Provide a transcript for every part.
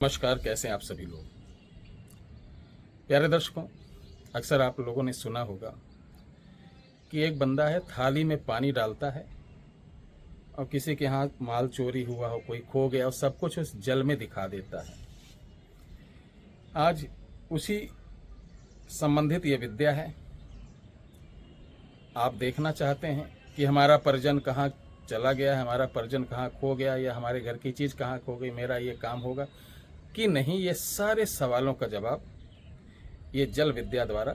नमस्कार, कैसे हैं आप सभी लोग। प्यारे दर्शकों, अक्सर आप लोगों ने सुना होगा कि एक बंदा है, थाली में पानी डालता है और किसी के यहाँ माल चोरी हुआ हो, कोई खो गया और सब कुछ उस जल में दिखा देता है। आज उसी संबंधित ये विद्या है। आप देखना चाहते हैं कि हमारा परिजन कहाँ चला गया है, हमारा परिजन कहाँ खो गया, या हमारे घर की चीज़ कहाँ खो गई, मेरा ये काम होगा कि नहीं, ये सारे सवालों का जवाब ये जल विद्या द्वारा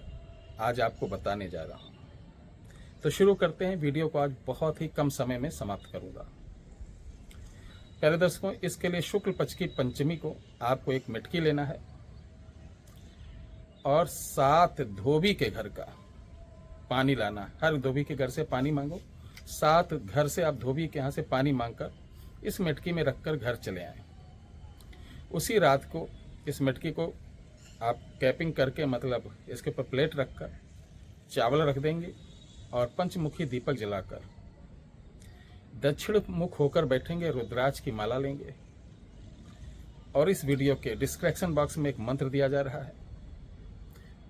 आज आपको बताने जा रहा हूँ। तो शुरू करते हैं। वीडियो को आज बहुत ही कम समय में समाप्त करूँगा। प्यारे दर्शकों, इसके लिए शुक्ल पक्ष की पंचमी को आपको एक मटकी लेना है और 7 धोबी के घर का पानी लाना है। हर धोबी के घर से पानी मांगो। 7 घर से आप धोबी के यहाँ से पानी मांगकर इस मटकी में रखकर घर चले आएँ। उसी रात को इस मटकी को आप कैपिंग करके, मतलब इसके ऊपर प्लेट रखकर चावल रख देंगे और पंचमुखी दीपक जलाकर दक्षिण मुख होकर बैठेंगे। रुद्राक्ष की माला लेंगे और इस वीडियो के डिस्क्रिप्शन बॉक्स में एक मंत्र दिया जा रहा है,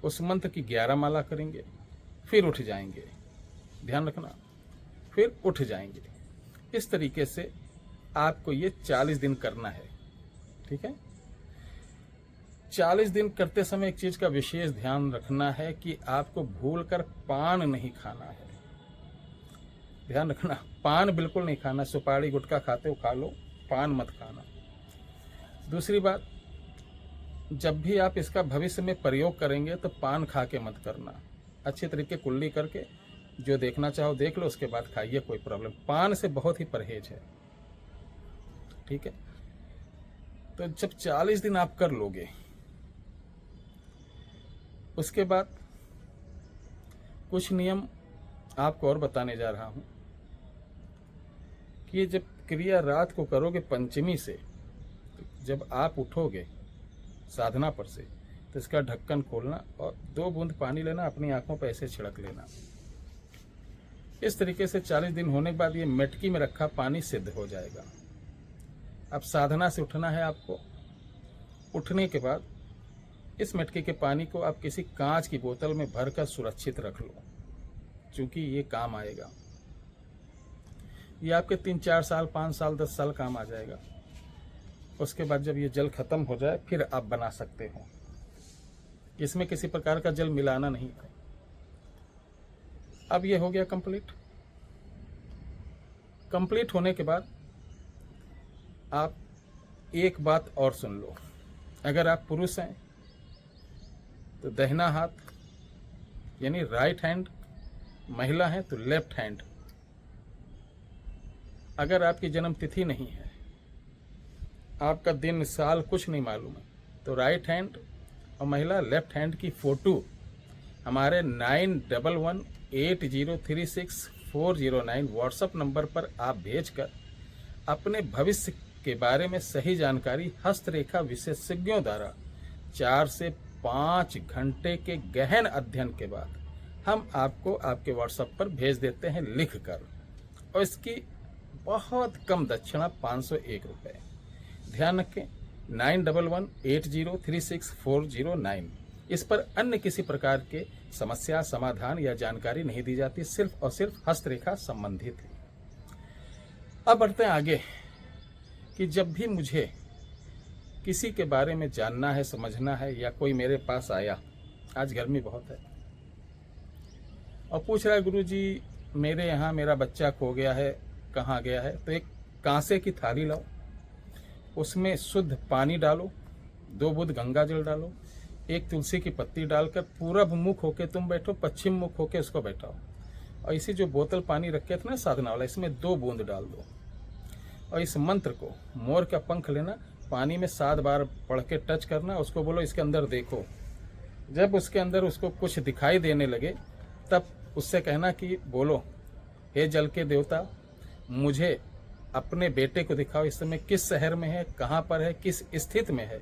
उस मंत्र की 11 माला करेंगे, फिर उठ जाएंगे। ध्यान रखना, फिर उठ जाएंगे। इस तरीके से आपको ये 40 दिन करना है। ठीक है। 40 दिन करते समय एक चीज का विशेष ध्यान रखना है कि आपको भूलकर पान नहीं खाना है। ध्यान रखना, पान बिल्कुल नहीं खाना। सुपारी गुटखा खाते हो खा लो, पान मत खाना। दूसरी बात, जब भी आप इसका भविष्य में प्रयोग करेंगे तो पान खा के मत करना। अच्छी तरीके कुल्ली करके जो देखना चाहो देख लो, उसके बाद खाइए, कोई प्रॉब्लम। पान से बहुत ही परहेज है। ठीक है। तो जब 40 दिन आप कर लोगे, उसके बाद कुछ नियम आपको और बताने जा रहा हूं कि ये जब क्रिया रात को करोगे पंचमी से, जब आप उठोगे साधना पर से, तो इसका ढक्कन खोलना और 2 बूंद पानी लेना, अपनी आंखों पर ऐसे छिड़क लेना। इस तरीके से 40 दिन होने के बाद ये मटकी में रखा पानी सिद्ध हो जाएगा। अब साधना से उठना है आपको। उठने के बाद इस मटके के पानी को आप किसी कांच की बोतल में भरकर सुरक्षित रख लो, क्योंकि ये काम आएगा। ये आपके 3-4 साल, 5 साल, 10 साल काम आ जाएगा। उसके बाद जब ये जल खत्म हो जाए, फिर आप बना सकते हो। इसमें किसी प्रकार का जल मिलाना नहीं है। अब ये हो गया कंप्लीट। कंप्लीट होने के बाद आप एक बात और सुन लो। अगर आप पुरुष हैं तो दाहिना हाथ यानी राइट हैंड, महिला है तो लेफ्ट हैंड। अगर आपकी जन्म तिथि नहीं है, आपका दिन साल कुछ नहीं मालूम है, तो राइट हैंड और महिला लेफ्ट हैंड की फोटो हमारे 911180364009 व्हाट्सएप नंबर पर आप भेजकर अपने भविष्य के बारे में सही जानकारी हस्तरेखा विशेषज्ञों द्वारा 4 से 5 घंटे के गहन अध्ययन के बाद हम आपको आपके व्हाट्सएप पर भेज देते हैं लिखकर, और इसकी बहुत कम दक्षिणा 501 रुपये। ध्यान रखें, 911180364009। इस पर अन्य किसी प्रकार के समस्या, समाधान या जानकारी नहीं दी जाती, सिर्फ और सिर्फ हस्तरेखा संबंधित है। अब बढ़ते हैं आगे कि जब भी मुझे किसी के बारे में जानना है, समझना है, या कोई मेरे पास आया, आज गर्मी बहुत है, और पूछ रहा है गुरुजी मेरे यहाँ मेरा बच्चा खो गया है, कहाँ गया है, तो एक कांसे की थाली लाओ, उसमें शुद्ध पानी डालो, 2 बूंद गंगा जल डालो, एक तुलसी की पत्ती डालकर पूरब मुख होके तुम बैठो, पश्चिम मुख होके उसको बैठाओ, और इसी जो बोतल पानी रखे थे ना साधना वाला, इसमें 2 बूंद डाल दो, और इस मंत्र को मोर का पंख लेना, पानी में 7 बार पढ़ के टच करना, उसको बोलो इसके अंदर देखो। जब उसके अंदर उसको कुछ दिखाई देने लगे, तब उससे कहना कि बोलो, हे जल के देवता, मुझे अपने बेटे को दिखाओ, इस समय किस शहर में है, कहाँ पर है, किस स्थिति में है।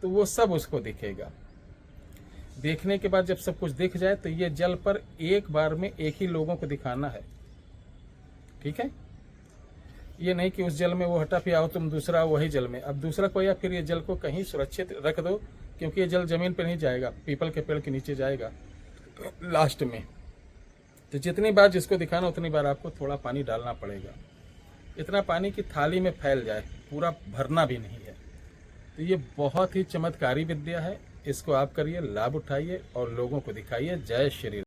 तो वो सब उसको दिखेगा। देखने के बाद जब सब कुछ दिख जाए, तो ये जल पर एक बार में एक ही लोगों को दिखाना है। ठीक है। ये नहीं कि उस जल में वो हटा फिर आओ तुम दूसरा वही जल में, अब दूसरा कोई या फिर ये जल को कहीं सुरक्षित रख दो, क्योंकि ये जल जमीन पर नहीं जाएगा, पीपल के पेड़ के नीचे जाएगा लास्ट में। तो जितनी बार जिसको दिखाना उतनी बार आपको थोड़ा पानी डालना पड़ेगा, इतना पानी कि थाली में फैल जाए, पूरा भरना भी नहीं है। तो ये बहुत ही चमत्कारी विद्या है, इसको आप करिए, लाभ उठाइए और लोगों को दिखाइए। जय श्री राम।